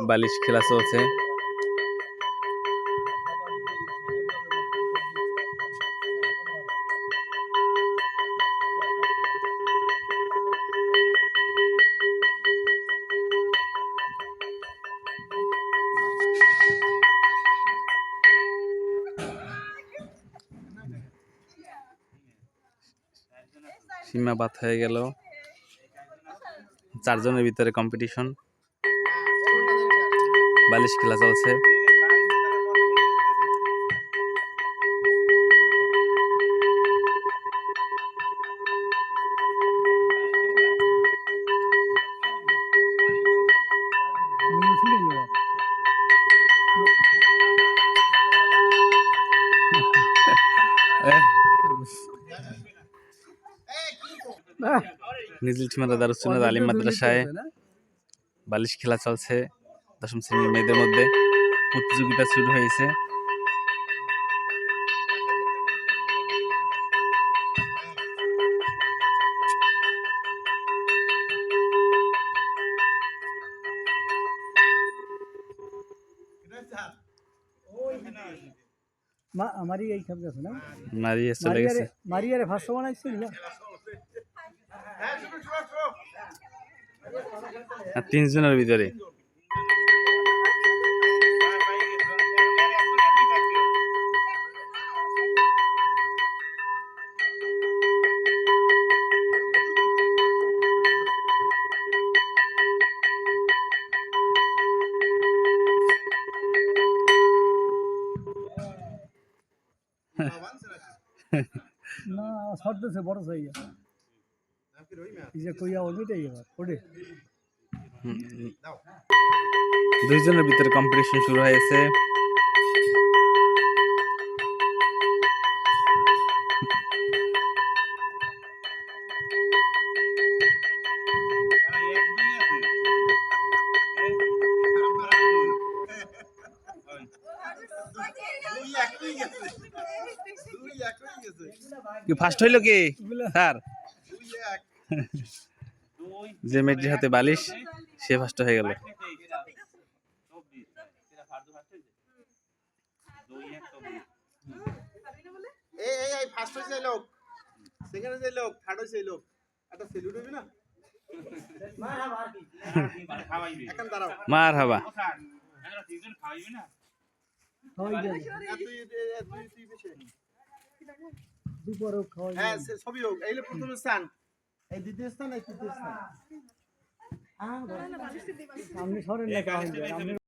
বালিশ খেলা চলছে। সীমা বাদ হয়ে গেল, 4 জনের ভিতরে কম্পিটিশন, বালিশ খেলা চলছে। নিজিল ঠিমারা দারুসুন্নাত আলিম মাদ্রাসায় বালিশ খেলা চলছে। 10ম শ্রেণীর মেয়েদের মধ্যে প্রতিযোগিতা শুরু হয়েছে। মারিয়ে চলে গেছে। মারিয়ারে ভাষ্য বানাইছিল না, 3 জনের ভিতরে না শর্ট আছে বড় চাই যে কইয়া ওইটাই এবার ওরে 2 জনের ভিতরে কম্পিটিশন শুরু হয়েছে। কি ফার্স্ট হইলো কি স্যার? যে মেয়েটির হাতে বালিশ সে ফার্স্ট হয়ে গেল। এই ফার্স্ট হইছে লোক, সেকেন্ড হইছে লোক, থার্ড হইছে লোক। একটা সেলুট হইবে না? এখন দাঁড়াও। মারহাবা। তিনজন খাওয়াইবে না? তুই বেশি। দুপুরও খাওয়াই। হ্যাঁ সবই হোক। এই প্রথম স্থান, এই দ্বিতীয় স্থান, এই তৃতীয় স্থান। সামনে সরেন না।